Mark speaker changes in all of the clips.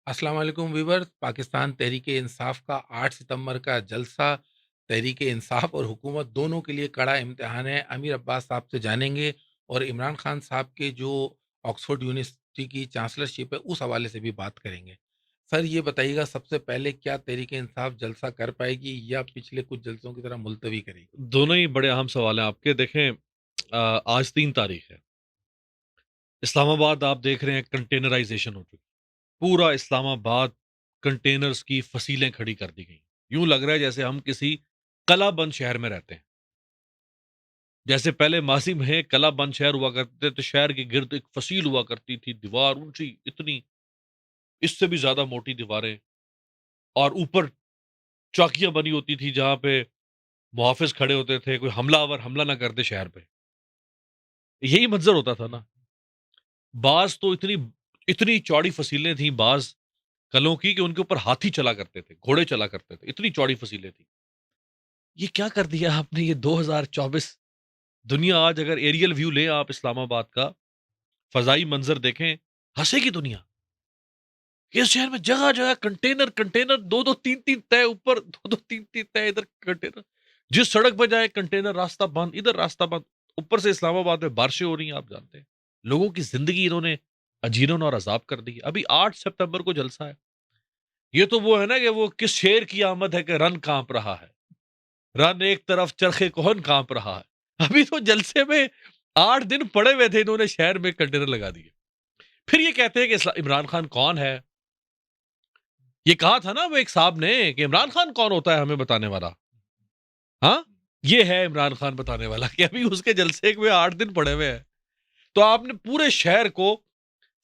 Speaker 1: अस्सलाम वालेकुम व्यूअर्स। पाकिस्तान तहरीक इंसाफ का 8 सितंबर का जलसा तहरीक इंसाफ और हुकूमत दोनों के लिए कड़ा इम्तिहान है। अमीर अब्बास साहब से जानेंगे और इमरान खान साहब के जो ऑक्सफोर्ड यूनिवर्सिटी की चांसलरशिप है उस हवाले से भी बात करेंगे। सर ये बताइएगा, सबसे पहले क्या तहरीक इंसाफ जलसा कर पाएगी या पिछले कुछ जलसों की तरह मुलतवी करेगी?
Speaker 2: दोनों ही बड़े अहम सवाल हैं आपके। देखें, आज 3 तारीख है। इस्लामाबाद आप देख रहे हैं कंटेनराइज़ेशन हो चुकी। पूरा इस्लामाबाद कंटेनर्स की फसीलें खड़ी कर दी गई। यूँ लग रहा है जैसे हम किसी कलाबंद शहर में रहते हैं। जैसे पहले माज़ी में कलाबंद शहर हुआ करते थे, तो शहर के गिर्द एक फसील हुआ करती थी, दीवार ऊँची इतनी, इससे भी ज़्यादा मोटी दीवारें, और ऊपर चौकियाँ बनी होती थी जहाँ पे मुहाफ़िज़ खड़े होते थे, कोई हमलावर हमला ना कर दे शहर पे। यही मंज़र होता था ना। बाज़ तो इतनी इतनी चौड़ी फसीलें थी बाज़ कलों की कि उनके ऊपर हाथी चला करते थे, घोड़े चला करते थे, इतनी चौड़ी फसीलें थी। ये क्या कर दिया आपने, ये 2024 दुनिया आज अगर एरियल व्यू लें आप इस्लामाबाद का, फ़ज़ाई मंज़र देखें, हँसेगी दुनिया। इस शहर में जगह-जगह कंटेनर, कंटेनर 2-2 3-3 तह ऊपर, 2-2 3-3 तह इधर कंटेनर। जिस सड़क पे जाए कंटेनर, रास्ता बंद, इधर रास्ता बंद। ऊपर से इस्लामाबाद में बारिशें हो रही हैं, आप जानते हैं। लोगों की ज़िंदगी इन्होंने अजीरन और अज़ाब कर दी है। अभी 8 सितंबर को जलसा है। ये तो वो है ना कि वो किस शेर की आमद है कि रन काँप रहा है। रन एक तरफ चरखे कौन काँप रहा है। अभी तो जलसे में 8 दिन पड़े हुए थे, इन्होंने शहर में कंटेनर लगा दिए। फिर ये कहते हैं कि इमरान खान कौन है? ये कहा था ना वो एक साहब ने कि इमरान खान कौन होता है हमें बताने वाला? हाँ? ये है इमरान खान बताने वाला कि अभी उसके जलसे में 8 दिन पड़े हुए हैं। तो आपने पूरे शहर को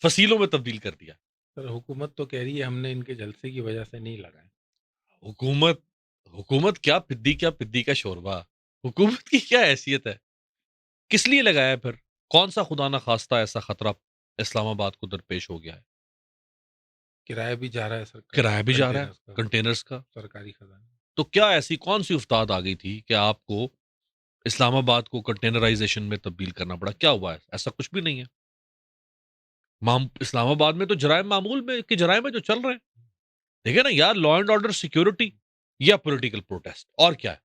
Speaker 2: फसीलों में तब्दील कर दिया।
Speaker 1: सर हुकूमत तो कह रही है हमने इनके जलसे की वजह से नहीं लगाए।
Speaker 2: हुकूमत हुकूमत क्या पिद्दी का शोरबा। हुकूमत की क्या हैसियत है? किस लिए लगाया फिर? कौन-सा खुदा ना खास्ता ऐसा खतरा इस्लामाबाद को दरपेश हो गया है?
Speaker 1: किराया भी जा रहा है सर
Speaker 2: किराया भी जा रहा है
Speaker 1: कंटेनर्स का,
Speaker 2: कंटेनर्स का।
Speaker 1: सरकारी खजाने।
Speaker 2: तो क्या ऐसी कौन-सी उस्ताद आ गई थी कि आपको इस्लामाबाद को कंटेनराइज़ेशन में तब्दील करना पड़ा? क्या हुआ है? ऐसा कुछ भी नहीं है। इस्लामाबाद में तो जराइम मामूल में के जराइम है जो चल रहे हैं। देखिए ना यार, लॉ एंड ऑर्डर सिक्योरिटी या पॉलिटिकल प्रोटेस्ट, और क्या है?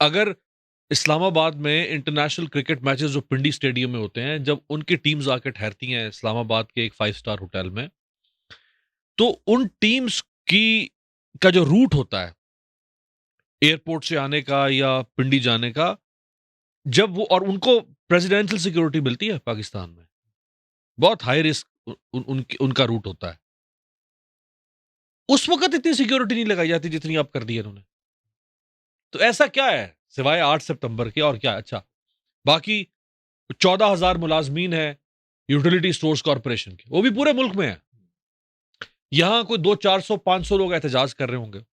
Speaker 2: अगर इस्लामाबाद में इंटरनेशनल क्रिकेट मैचेस जो पिंडी स्टेडियम में होते हैं, जब उनकी टीम्स आके ठहरती हैं इस्लामाबाद के एक 5 स्टार होटल में, तो उन टीम्स की का जो रूट होता है एयरपोर्ट से आने का या पिंडी जाने का, जब वो और उनको प्रेसिडेंशियल सिक्योरिटी मिलती है पाकिस्तान में। बहुत हाई रिस्क उनका रूट होता है। उस वक़्त इतनी सिक्योरिटी नहीं लगाई जाती जितनी अब कर दी है इन्होंने। तो ऐसा क्या है सिवाय 8 सितंबर के, और क्या है? अच्छा, बाकी 14,000 मुलाज़मीन हैं यूटिलिटी स्टोर्स कॉर्पोरेशन के, वो भी पूरे मुल्क में है। यहाँ कोई 2 400 500 लोग एहतजाज कर रहे होंगे।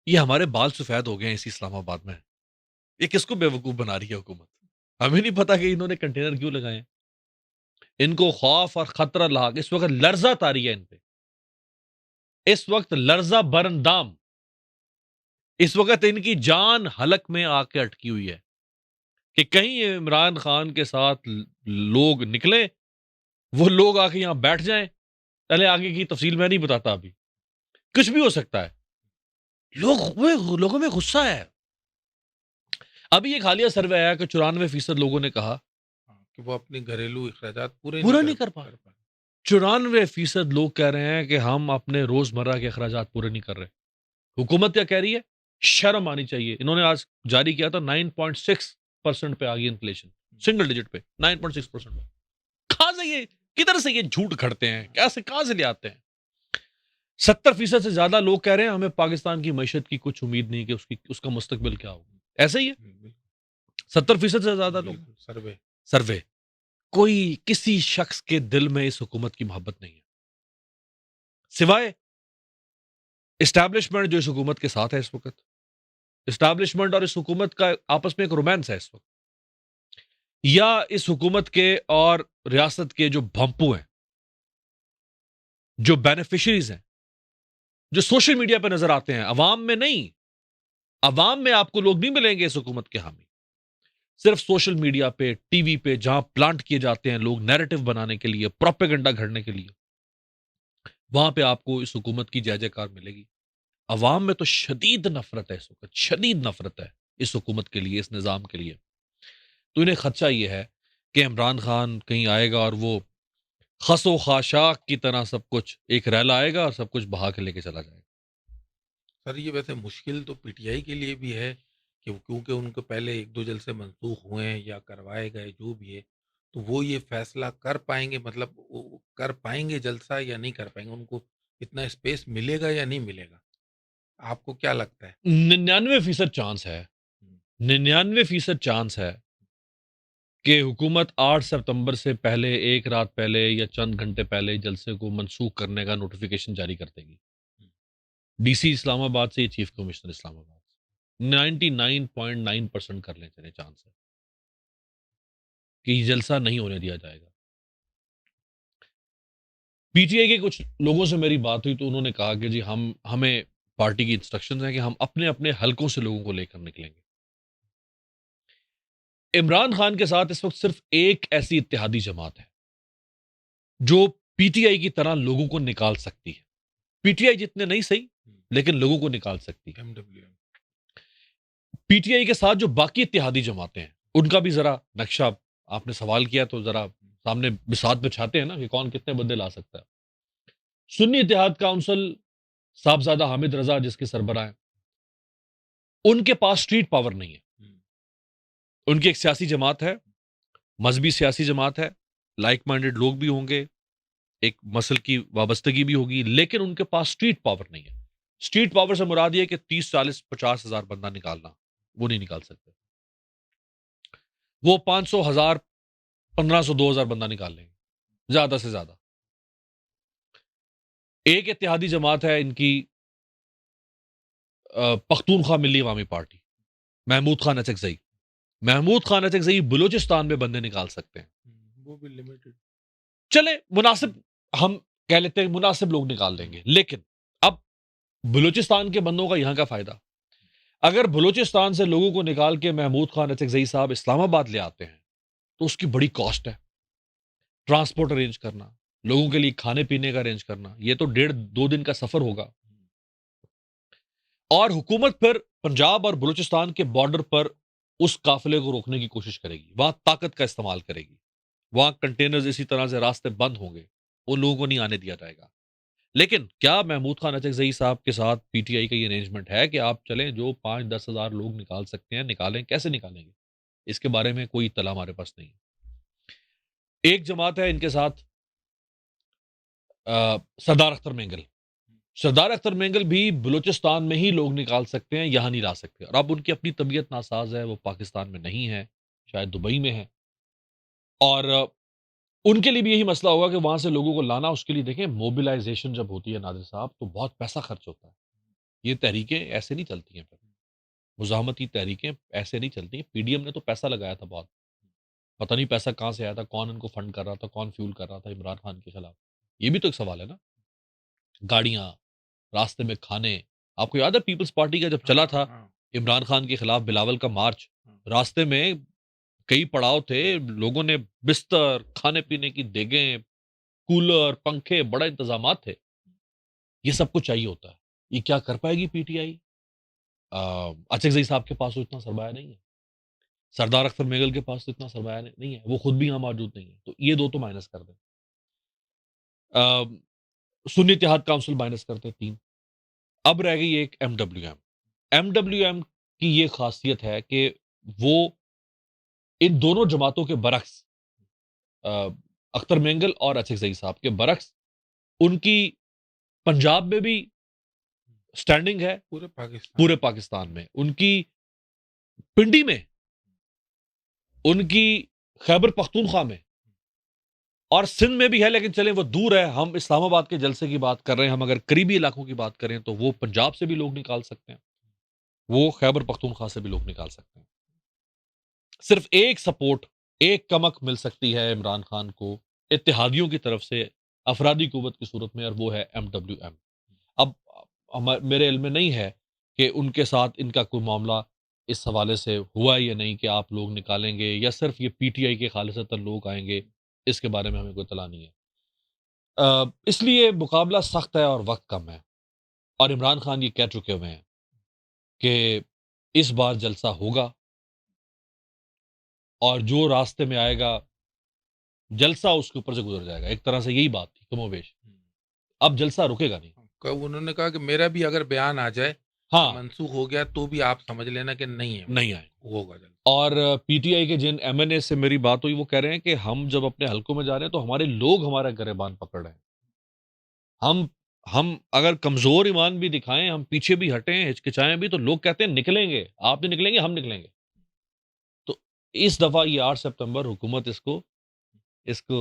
Speaker 2: ये हमारे बाल सफ़ेद हो गए हैं इसी इस्लामाबाद में। ये किसको बेवकूफ़ बना रही है हुकूमत? हमें नहीं पता कि इन्होंने कंटेनर क्यों लगाए हैं। इनको खौफ और खतरा लाग इस वक़्त लर्ज़ा तारी है इन पे। इस वक़्त लर्ज़ा बरंदाम, इस वक़्त इनकी जान हलक में आके अटकी हुई है कि कहीं इमरान खान के साथ लोग निकले, वो लोग आके यहाँ बैठ जाएँ। पहले आगे की तफ़सील मैं नहीं बताता अभी। कुछ भी हो सकता है। लोगों में गुस्सा है। अभी एक हालिया सर्वे आया कि 94% लोगों ने कहा
Speaker 1: हाँ, कि वो अपने घरेलू अखराजात पूरे नहीं
Speaker 2: पूरा
Speaker 1: कर
Speaker 2: नहीं कर पा
Speaker 1: कर
Speaker 2: रहे।
Speaker 1: पा रहे।
Speaker 2: 94% लोग कह रहे हैं कि हम अपने रोज़मर्रा के अखराजात पूरे नहीं कर रहे। हुकूमत क्या कह रही है? शर्म आनी चाहिए। इन्होंने आज जारी किया था 9.6% पे आ गई इन्फ्लेशन। सिंगल डिजिट पे 9.6% पे। कहाँ से ये किधर से ये झूठ घड़ते हैं? कैसे कहाँ से ले आते हैं? 70% से ज़्यादा लोग कह रहे हैं हमें पाकिस्तान की मईशत की कुछ उम्मीद नहीं कि उसका मुस्तकबिल क्या होगा। ऐसे ही है।
Speaker 1: बिल्कुल।
Speaker 2: 70% से ज़्यादा लोग।
Speaker 1: बिल्कुल सर्वे।
Speaker 2: सर्वे। कोई किसी शख्स के दिल में इस हुकूमत की मोहब्बत नहीं है। सिवाय एस्टैब्लिशमेंट जो इस हुकूमत के साथ है इस वक़्त। एस्टैब्लिशमेंट और इस हुकूमत का आपस में एक रोमांस है इस वक़्त। या इस हुकूमत के और रियासत के जो भंपू हैं, जो बेनिफिशियरीज़ हैं, जो सोशल मीडिया पे नज़र आते हैं, अवाम में नहीं। अवाम में आपको लोग नहीं मिलेंगे इस हुकूमत के हामी। सिर्फ सोशल मीडिया पे, टीवी पे जहां प्लांट किए जाते हैं लोग नैरेटिव बनाने के लिए, प्रोपेगेंडा घड़ने के लिए। वहाँ पे आपको इस हुकूमत की जय-जयकार मिलेगी। अवाम में तो शदीद नफ़रत है इस वक़्त, शदीद नफ़रत है इस हुकूमत के लिए, इस निज़ाम के लिए। तो इन्हें खदशा ये है कि इमरान खान कहीं आएगा और वो खसो खाशाक की तरह सब कुछ एक रैला आएगा और सब कुछ बहा के लेके चला जाएगा।
Speaker 1: सर ये वैसे मुश्किल तो पीटीआई के लिए भी है कि क्योंकि उनको पहले 1-2 जलसे मंसूख हुए हैं या करवाए गए जो भी है, तो वो ये फैसला कर पाएँगे मतलब वो कर पाएँगे जलसा या नहीं कर पाएँगे? उनको इतना स्पेस मिलेगा या नहीं मिलेगा? आपको क्या लगता है?
Speaker 2: 99% चांस है,
Speaker 1: हुँ,
Speaker 2: 99% चांस है कि हुकूमत 8 सितंबर से पहले 1 रात पहले या चंद घंटे पहले जलसे को मनसूख करने का नोटिफ़िकेशन जारी कर देगी।
Speaker 1: हुँ,
Speaker 2: डीसी इस्लामाबाद से, चीफ कमिश्नर इस्लामाबाद से। 99.9% कर लें चलें चांस है कि ये जलसा नहीं होने दिया जाएगा। पीटीआई के कुछ लोगों से मेरी बात हुई तो उन्होंने कहा कि जी हमें पार्टी की इंस्ट्रक्शंस हैं कि हम अपने-अपने हलकों से लोगों को लेकर निकलेंगे। इमरान खान के साथ इस वक़्त सिर्फ़ एक ऐसी इत्तेहादी जमात है, जो पीटीआई की तरह लोगों को निकाल सकती है। पीटीआई जितने नहीं सही,
Speaker 1: हुँ,
Speaker 2: लेकिन लोगों को निकाल सकती है।
Speaker 1: एमडब्ल्यूएम।
Speaker 2: पीटीआई के साथ जो बाकी इत्तेहादी जमातें हैं, उनका भी ज़रा नक्शा आपने सवाल किया तो ज़रा सामने बिसात बिछाते हैं ना कि कौन कितने बंदे ला सकता है। सुन्नी इत्तेहाद काउंसिल साहबजादा हामिद रज़ा जिसके सरबराह हैं, उनके पास स्ट्रीट पावर नहीं है।
Speaker 1: हुँ,
Speaker 2: उनकी एक सियासी जमात है, मज़हबी सियासी जमात है, लाइक माइंडेड लोग भी होंगे, एक मसल की वाबस्तगी भी होगी, लेकिन उनके पास स्ट्रीट पावर नहीं है। स्ट्रीट पावर से मुराद ये है कि 30, 40, 50 हज़ार बंदा निकालना, वो नहीं निकाल सकते। वो 500, 1000, 1500, 2000 बंदा निकाल लेंगे, ज़्यादा से ज़्यादा। एक इत्तेहादी जमात है इनकी पख्तूनख्वा मिल्ली अवामी पार्टी, महमूद खान अचकज़ई। महमूद खान अचकज़ई बलूचिस्तान में बंदे निकाल सकते हैं।
Speaker 1: वो भी लिमिटेड।
Speaker 2: चले
Speaker 1: हुँ,
Speaker 2: मुनासिब हम कह लेते हैं मुनासिब लोग निकाल
Speaker 1: हुँ,
Speaker 2: देंगे, लेकिन अब बलूचिस्तान के बंदों का यहाँ का फ़ायदा। अगर बलूचिस्तान से लोगों को निकाल के महमूद खान अचकज़ई साहब इस्लामाबाद ले आते हैं, तो उसकी बड़ी कॉस्ट है। ट्रांसपोर्ट अरेंज करना, लोगों के लिए खाने-पीने का अरेंज करना, ये तो डेढ़ 2 दिन का सफ़र होगा। और हुकूमत फिर पंजाब और बलूचिस्तान के बॉर्डर पर उस काफ़िले को रोकने की कोशिश करेगी। वहाँ ताकत का इस्तेमाल करेगी। वहाँ कंटेनर्स इसी तरह से रास्ते बंद होंगे। उन लोगों को नहीं आने दिया जाएगा। लेकिन क्या महमूद खान अचकज़ई साहब के साथ पीटीआई का ये अरेंजमेंट है कि आप चलें जो 5-10 हज़ार लोग निकाल सकते हैं, निकालें, कैसे निकालेंगे? इसके बारे में कोई इत्तला हमारे पास नहीं है। एक जमात है इनके साथ सरदार अख्तर मेंगल। सरदार अख्तर मेंगल भी बलूचिस्तान में ही लोग निकाल सकते हैं, यहाँ नहीं ला सकते। और अब उनकी अपनी तबीयत नासाज है, वो पाकिस्तान में नहीं है, शायद दुबई में है। और उनके लिए भी यही मसला होगा कि वहाँ से लोगों को लाना, उसके लिए देखें मोबिलाइज़ेशन जब होती है नाज़िर साहब, तो बहुत पैसा खर्च होता है। ये तहरीकें ऐसे नहीं चलती हैं फिर। मुज़ाहमती तहरीकें ऐसे नहीं चलती हैं। पीडीएम ने तो पैसा लगाया था बहुत। पता नहीं पैसा कहाँ से आया था, कौन इनको फंड कर रहा था, कौन फ्यूल कर रहा था इमरान खान के खिलाफ। ये भी तो एक सवाल है ना। गाड़ियाँ, रास्ते में खाने। आपको याद है पीपल्स पार्टी का जब
Speaker 1: हाँ,
Speaker 2: चला
Speaker 1: हाँ,
Speaker 2: था
Speaker 1: हाँ,
Speaker 2: इमरान खान के खिलाफ बिलावल का मार्च,
Speaker 1: हाँ,
Speaker 2: रास्ते में कई पड़ाव थे, लोगों ने बिस्तर, खाने-पीने की देगें, कूलर, पंखे, बड़ा इंतज़ामात थे। ये सब कुछ चाहिए होता है। ये क्या कर पाएगी पीटीआई? अचकज़ई साहब के पास तो इतना सरमाया नहीं है। सरदार अख्तर मेगल के पास तो इतना सरमाया नहीं है। वो खुद भी यहाँ मौजूद नहीं है। तो ये 2 तो माइनस कर दें। सुन्नी इत्तेहाद काउंसिल माइनस कर दें 3। अब रह गई एक एमडब्ल्यूएम। एमडब्ल्यूएम की ये खासियत है कि वो इन दोनों जमातों के बरक्स अ, अख्तर मेंगल और अचकज़ई साहब के बरक्स उनकी पंजाब में भी स्टैंडिंग है,
Speaker 1: पूरे पाकिस्तान
Speaker 2: पूरे
Speaker 1: में।
Speaker 2: पाकिस्तान में। उनकी पिंडी में, उनकी खैबर पख्तूनख्वा में और सिंध में भी है, लेकिन चलें वो दूर है। हम इस्लामाबाद के जलसे की बात कर रहे हैं। हम अगर करीबी इलाकों की बात करें तो वो पंजाब से भी लोग निकाल सकते हैं। वो खैबर पख्तूनख्वा से भी लोग निकाल सकते हैं। सिर्फ एक सपोर्ट, एक कमक मिल सकती है इमरान खान को इत्तेहादियों की तरफ से अफरादी कुव्वत की सूरत में, और वो है एमडब्ल्यूएम। अब मेरे इल्म में नहीं है कि उनके साथ इनका कोई मामला इस हवाले से हुआ या नहीं कि आप लोग निकालेंगे या सिर्फ ये पीटीआई के खालिसतन लोग आएंगे, इसके बारे में हमें कोई इत्तला नहीं है। इसलिए मुकाबला सख्त है और वक्त कम है, और इमरान खान ये कह चुके हुए हैं कि इस बार जलसा होगा, और जो रास्ते में आएगा जलसा उसके ऊपर से गुजर जाएगा। एक तरह से यही बात थी कमोबेश। अब जलसा रुकेगा नहीं।
Speaker 1: कब उन्होंने कहा कि मेरा भी अगर बयान आ जाए कि
Speaker 2: हाँ,
Speaker 1: मनसूख हो गया तो भी आप समझ लेना कि नहीं है,
Speaker 2: नहीं आए।
Speaker 1: होगा जल्द।
Speaker 2: और पीटीआई के जिन एमएनए से मेरी बात हुई वो कह रहे हैं कि हम जब अपने हलकों में जा रहे हैं तो हमारे लोग हमारा गिरेबान पकड़ रहे हैं। हम अगर कमजोर ईमान भी दिखाएं, हम पीछे भी हटें, हिचकिचाएं भी, तो लोग कहते हैं निकलेंगे, आप नहीं निकलेंगे, हम निकलेंगे। तो इस दफा ये 8 सितंबर हुकूमत इसको इसको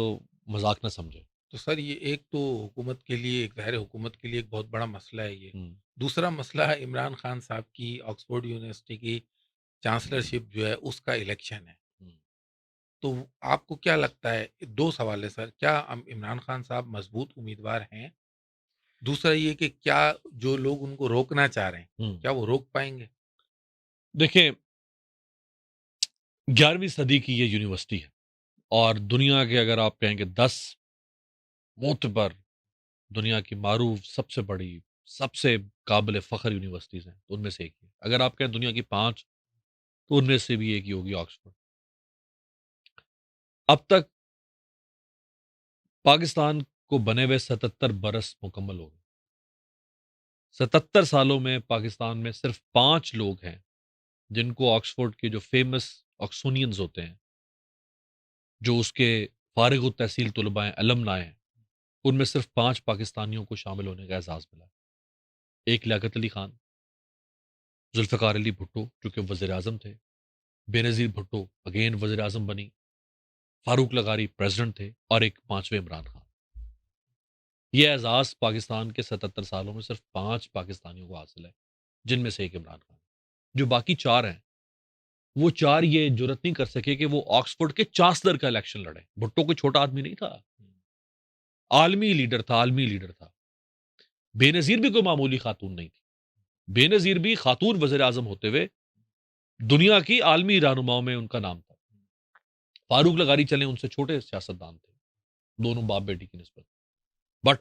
Speaker 2: मजाक ना समझे।
Speaker 1: तो सर ये एक तो हुकूमत के लिए, एक ज़ाहिर है हुकूमत के लिए एक बहुत बड़ा मसला है ये।
Speaker 2: हम्म,
Speaker 1: दूसरा मसला है इमरान खान साहब की ऑक्सफोर्ड यूनिवर्सिटी की चांसलरशिप जो है उसका इलेक्शन है।
Speaker 2: हम्म।
Speaker 1: तो आपको क्या लगता है, 2 सवाल है सर, क्या इमरान खान साहब मजबूत उम्मीदवार हैं? दूसरा ये कि क्या जो लोग उनको रोकना चाह रहे हैं, क्या वो रोक पाएँगे?
Speaker 2: देखिए, 11वीं सदी की ये यूनिवर्सिटी है, और दुनिया के अगर आप कहेंगे 10 मोतबर, दुनिया की मारूफ सबसे बड़ी, सबसे काबिल फ़ख्र यूनिवर्सिटीज़ हैं, तो उनमें से एक है। अगर आप कहें दुनिया की 5, तो उनमें से भी एक ही होगी, ऑक्सफोर्ड। अब तक पाकिस्तान को बने हुए 77 बरस मुकम्मल हो गए। 77 सालों में पाकिस्तान में सिर्फ 5 लोग हैं जिनको ऑक्सफोर्ड के जो फेमस ऑक्सोनियंस होते हैं, जो उसके फारिग तहसील तलबा हैं, अलमनाए हैं, उनमें सिर्फ 5 पाकिस्तानियों को शामिल होने का एजाज़ मिला। एक लियाकत अली खान, जुल्फ़िकार अली भुट्टो जो कि वज़ीर आज़म थे, बेनज़ीर भुट्टो अगेन वज़ीर आज़म बनी, फारूक लगारी प्रेसिडेंट थे, और एक 5वें इमरान खान। ये एजाज़ पाकिस्तान के 77 सालों में सिर्फ 5 पाकिस्तानियों को हासिल है, जिनमें से एक इमरान खान। जो बाकी 4 हैं, वो 4 ये जुर्रत नहीं कर सके कि वो ऑक्सफोर्ड के चांसलर का इलेक्शन लड़े। भुट्टो कोई छोटा आदमी नहीं था, आलमी लीडर था, आलमी लीडर था। बेनज़ीर भी कोई मामूली खातून नहीं थी। बेनज़ीर भी खातून वज़ीर आज़म होते हुए दुनिया की आलमी रहनुमाओं में उनका नाम था। फारूक लगारी चले उनसे छोटे सियासतदान थे, दोनों बाप बेटी की निस्बत, बट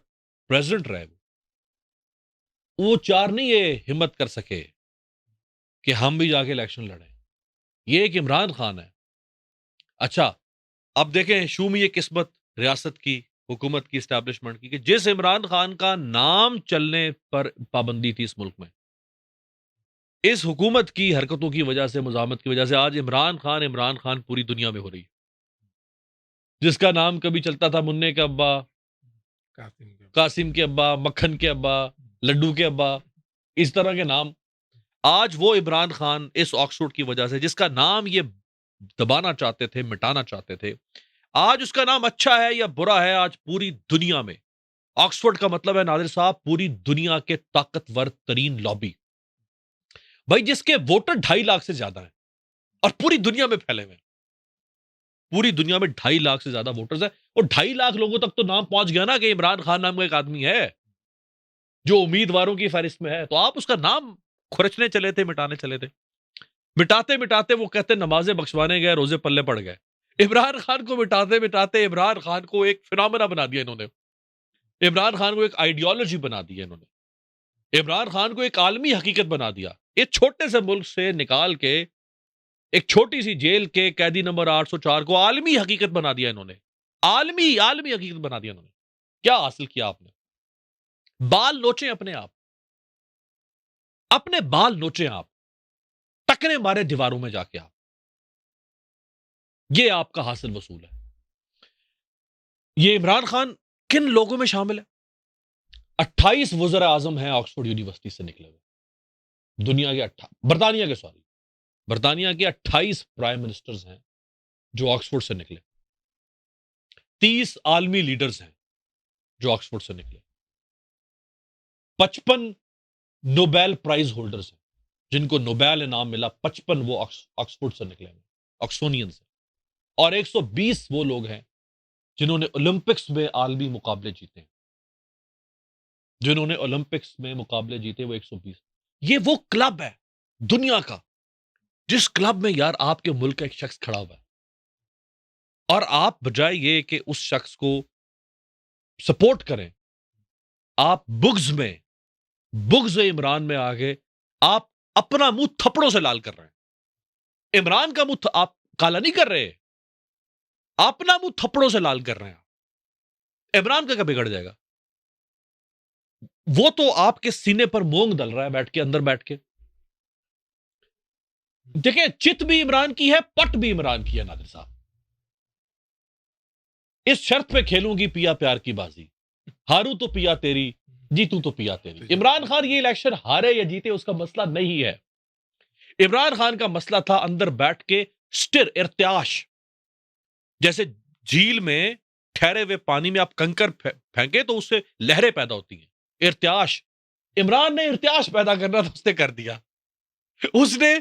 Speaker 2: प्रेसिडेंट रहे वो 4 नहीं ये हिम्मत कर सके कि हम भी जाके इलेक्शन लड़ें। ये एक इमरान खान है। अच्छा, अब देखें शू में ये किस्मत रियासत की, हुकूमत की, एस्टैब्लिशमेंट की, कि जिस इमरान खान का नाम चलने पर पाबंदी थी इस मुल्क में, इस हुकूमत की हरकतों की वजह से, मुजामत की वजह से आज इमरान खान पूरी दुनिया में हो रही है। जिसका नाम कभी चलता था मुन्ने के अब्बा,
Speaker 1: कासिम के।
Speaker 2: कासिम के अब्बा, मक्खन के अब्बा, लड्डू के अब्बा, इस तरह के नाम, आज वो इमरान खान इस ऑक्सफोर्ड की वजह से, जिसका नाम ये दबाना चाहते थे, मिटाना चाहते थे, आज उसका नाम अच्छा है या बुरा है, आज पूरी दुनिया में ऑक्सफोर्ड का मतलब है नादिर साहब पूरी दुनिया के ताकतवर तरीन लॉबी, भाई जिसके वोटर 2.5 लाख से ज्यादा है और पूरी दुनिया में फैले हुए हैं। पूरी दुनिया में 2.5 लाख से ज्यादा वोटर्स है, और 2.5 लाख लोगों तक तो नाम पहुंच गया ना कि इमरान खान नाम का एक आदमी है जो उम्मीदवारों की फहरिस्त में है। तो आप उसका नाम खुरचने चले थे, मिटाने चले थे। मिटाते मिटाते वो कहते नमाजें बख्शवाने गए, रोजे पल्ले पड़ गए। इमरान खान को मिटाते मिटाते इमरान खान को एक फिनोमेना बना दिया इन्होंने। इमरान खान को एक आइडियोलॉजी बना दी है इन्होंने। इमरान खान को एक आलमी हकीकत बना दिया। एक छोटे से मुल्क से निकाल के एक छोटी सी जेल के कैदी नंबर 804 को आलमी हकीकत बना दिया इन्होंने। आलमी आलमी हकीकत बना दिया इन्होंने। क्या हासिल किया आपने? बाल नोचे अपने आप, अपने बाल नोचे आप, टकरे मारे दीवारों में जाके आप। ये आपका हासिल वसूल है। ये इमरान खान किन लोगों में शामिल है? 28 वज़ीर आजम हैं ऑक्सफोर्ड यूनिवर्सिटी से निकले हुए। दुनिया के बरतानिया के 28 प्राइम मिनिस्टर्स हैं जो ऑक्सफोर्ड से निकले। 30 आलमी लीडर्स हैं जो ऑक्सफोर्ड से निकले। 55 नोबेल प्राइज होल्डर्स हैं जिनको नोबेल इनाम मिला। 55 वो ऑक्सफोर्ड से निकले हैं, ऑक्सोनियन से। और 120 वो लोग हैं जिन्होंने ओलंपिक्स में आलमी मुकाबले जीते हैं। जिन्होंने ओलंपिक्स में मुकाबले जीते वो 120। ये वो क्लब है दुनिया का जिस क्लब में यार आपके मुल्क का एक शख्स खड़ा हुआ है, और आप बजाय ये कि उस शख्स को सपोर्ट करें, आप बुग्ज इमरान में आगे आप अपना मुंह थप्पड़ों से लाल कर रहे हैं। इमरान का मुंह आप काला नहीं कर रहे, अपना मुंह थप्पड़ों से लाल कर रहे हैं। इमरान का क्या बिगड़ जाएगा? वो तो आपके सीने पर मोंग दल रहा है बैठ के, अंदर बैठ के। देखिए, चित भी इमरान की है, पट भी इमरान की है नादिर साहब। इस शर्त पे खेलूंगी पिया प्यार की बाजी, हारू तो पिया तेरी, जीतू तो पिया तेरी। इमरान खान ये इलेक्शन हारे या जीते उसका मसला नहीं है। इमरान खान का मसला था अंदर बैठ के स्टिर, इर्त्याश। जैसे झील में ठहरे हुए पानी में आप कंकर फेंके तो उससे लहरें पैदा होती हैं, इर्त्याश। इमरान ने इर्त्याश पैदा करना था, उसने कर दिया। उसने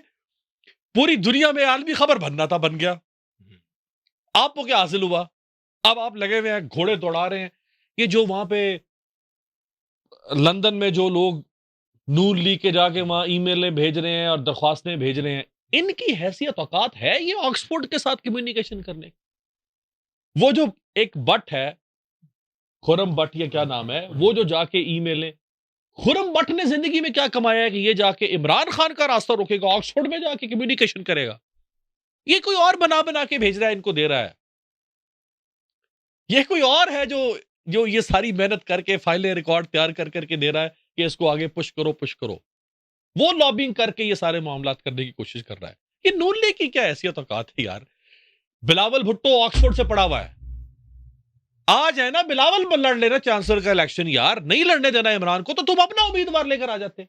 Speaker 2: पूरी दुनिया में आलमी खबर बनना था, बन गया। आपको क्या हासिल हुआ? अब आप लगे हुए हैं, घोड़े दौड़ा रहे हैं। ये जो वहां पे लंदन में जो लोग नून लीग के जाके वहां ईमेलें भेज रहे हैं और दरख्वास्तें भेज रहे हैं, इनकी हैसियत औकात है ये ऑक्सफोर्ड के साथ कम्युनिकेशन करने? वो जो एक बट है, खुरम बट या क्या नाम है, वो जो जाके ईमेलें, खुरम बट ने जिंदगी में क्या कमाया है कि ये जाके इमरान खान का रास्ता रोकेगा, ऑक्सफोर्ड में जाके कम्युनिकेशन करेगा? ये कोई और बना बना के भेज रहा है, इनको दे रहा है। ये कोई और है जो जो ये सारी मेहनत करके फाइलें रिकॉर्ड तैयार कर करके दे रहा है कि इसको आगे पुश करो पुश करो। वो लॉबिंग करके ये सारे मामलात करने की कोशिश कर रहा है। ये नून लीग की क्या हैसियत औकात है यार? बिलावल भुट्टो ऑक्सफोर्ड से पढ़ा हुआ है, आज है ना बिलावल में लड़ लेना चांसलर का इलेक्शन यार। नहीं लड़ने देना इमरान को तो तुम अपना उम्मीदवार लेकर आ जाते।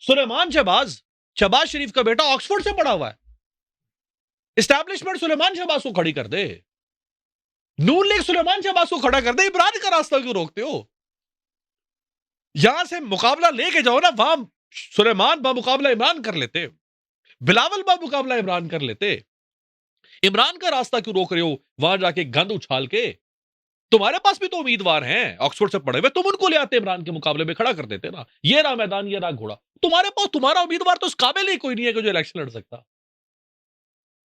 Speaker 2: सुलेमान शहबाज, शहबाज शरीफ का बेटा ऑक्सफोर्ड से पढ़ा हुआ है। इस्टेब्लिशमेंट सुलेमान शहबाज को खड़ी कर दे, नून लीग सुलेमान शहबाज को खड़ा कर दे। इमरान का रास्ता क्यों रोकते हो? यहां से मुकाबला लेके जाओ ना, वहां सुलेमान मुकाबला इमरान कर लेते, बिलावल मुकाबला इमरान कर लेते। इमरान का रास्ता क्यों रोक रहे हो वहां जाके गंद उछाल के? तुम्हारे पास भी तो उम्मीदवार हैं ऑक्सफोर्ड से पढ़े हुए, तुम उनको ले आते, इमरान के मुकाबले में खड़ा कर देते ना। ये रहा मैदान, ये रहा घोड़ा। तुम्हारे पास तुम्हारा उम्मीदवार तो इस काबिल ही कोई नहीं है कि जो इलेक्शन लड़ सकता।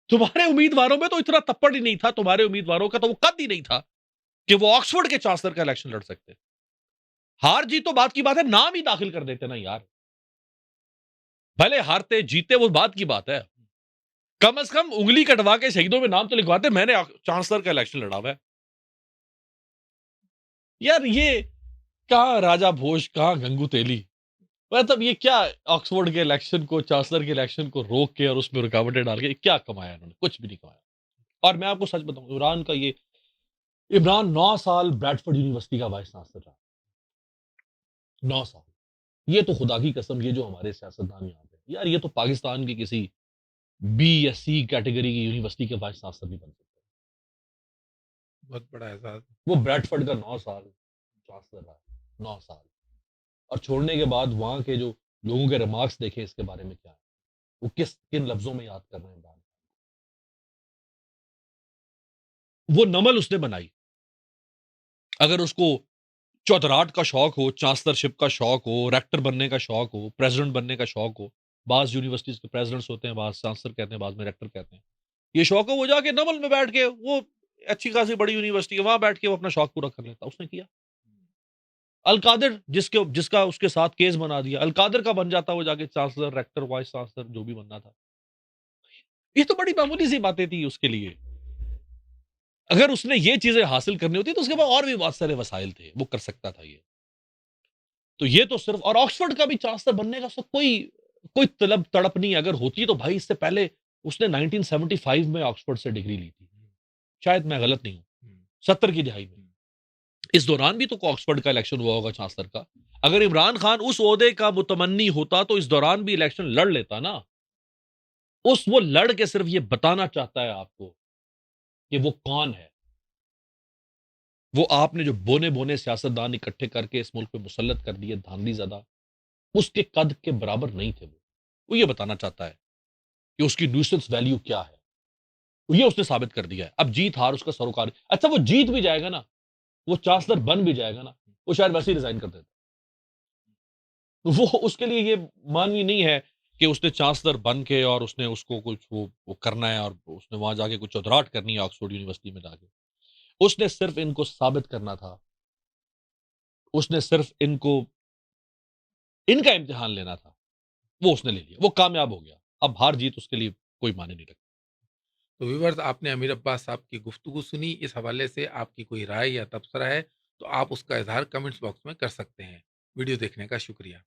Speaker 2: तुम्हारे उम्मीदवारों में तो इतना तप्पड़ ही नहीं था, तुम्हारे उम्मीदवारों का तो वो कद ही नहीं था कि वो ऑक्सफोर्ड के चांसलर का इलेक्शन लड़ सकते। हार जीत तो बात की बात है, नाम ही दाखिल कर देते ना यार। भले हारते जीते वो बात की बात है, कम से कम उंगली कटवा के शहीदों में नाम तो लिखवाते, मैंने चांसलर का इलेक्शन लड़ा हुआ है। यार ये कहां राजा भोज, कहां गंगू तेली? मतलब ये क्या, ऑक्सफोर्ड के इलेक्शन को, चांसलर के इलेक्शन को रोक के और उसमें रुकावटें डाल के क्या कमाया इन्होंने? कुछ भी नहीं कमाया। और मैं आपको सच बताऊं, इमरान 9 साल ब्रैडफोर्ड यूनिवर्सिटी का वाइस चांसलर रहा। 9 साल। ये तो खुदा की कसम, ये जो हमारे सियासतदान यहाँ पे यार, ये तो पाकिस्तान की किसी बी या सी कैटेगरी की यूनिवर्सिटी के वाइस चांसलर भी बन सकते हैं।
Speaker 1: बहुत बड़ा एहसास।
Speaker 2: वो ब्रैडफोर्ड का 9 साल चांसलर रहा, 9 साल। और छोड़ने के बाद वहां के जो लोगों के रिमार्क्स देखे इसके बारे में क्या है, वो किन लफ्जों में याद कर रहे हैं इमरान। वो नमल उसने बनाई। अगर उसको चौधराट का शौक हो, चांसलरशिप का शौक हो, रेक्टर बनने का शौक हो, प्रेसिडेंट बनने का शौक हो, बाज यूनिवर्सिटीज के प्रेसिडेंट्स होते हैं, बाज चांसलर कहते हैं, बाद में रेक्टर कहते हैं, ये शौक हो, वो जाके नमल में बैठ के, वो अच्छी खासी बड़ी यूनिवर्सिटी है, वहां बैठ के वो अपना शौक पूरा कर लेता। उसने किया। अलकादिर जिसका उसके साथ केस बना दिया, अलकादिर का बन जाता वो जाके चांसलर, रेक्टर, वाइस चांसलर जो भी बनना था। ये तो बड़ी मामूली सी बातें थी उसके लिए। अगर उसने ये चीजें हासिल करनी होती तो उसके पास और भी बहुत सारे वसाइल थे, वो कर सकता था ये। तो ये तो सिर्फ, और ऑक्सफोर्ड का भी चांसलर बनने का उसका कोई कोई तड़प नहीं। अगर होती तो भाई इससे पहले उसने 1975 में ऑक्सफोर्ड से डिग्री ली थी, शायद मैं गलत नहीं हूं, 70 की दिहाई में। इस दौरान भी तो ऑक्सफोर्ड का इलेक्शन हुआ होगा चांसलर का। अगर इमरान खान उस ओहदे का मुतमन्नी होता तो इस दौरान भी इलेक्शन लड़ लेता ना। वो लड़ के सिर्फ ये बताना चाहता है आपको कि वो कौन है। वो आपने जो बोने बोने सियासतदान इकट्ठे करके इस मुल्क पे मुसल्लत कर दिए, धांधली ज्यादा, उसके कद के बराबर नहीं थे। वो ये बताना चाहता है कि उसकी न्यूसेंस वैल्यू क्या है। ये उसने साबित कर दिया है। अब जीत हार उसका सरोकार। अच्छा, वो जीत भी जाएगा ना, वो चांसलर बन भी जाएगा ना, वो शायद वैसे ही रिजाइन कर देता। तो वो उसके लिए ये मानवी नहीं है कि उसने चांसलर बन के और उसने उसको कुछ वो करना है और उसने वहां जाके कुछ चौधराट करनी है ऑक्सफोर्ड यूनिवर्सिटी में जाके। उसने सिर्फ इनको साबित करना था, उसने सिर्फ इनको इनका इम्तिहान लेना था, वो उसने ले लिया, वो कामयाब हो गया। अब हार-जीत उसके लिए कोई मायने नहीं रखती।
Speaker 1: तो व्यूअर्स, आपने अमीर अब्बास साहब की गुफ्तगू सुनी। इस हवाले से आपकी कोई राय या तबसरा है, तो आप उसका इज़हार कमेंट्स बॉक्स में कर सकते हैं। वीडियो देखने का शुक्रिया।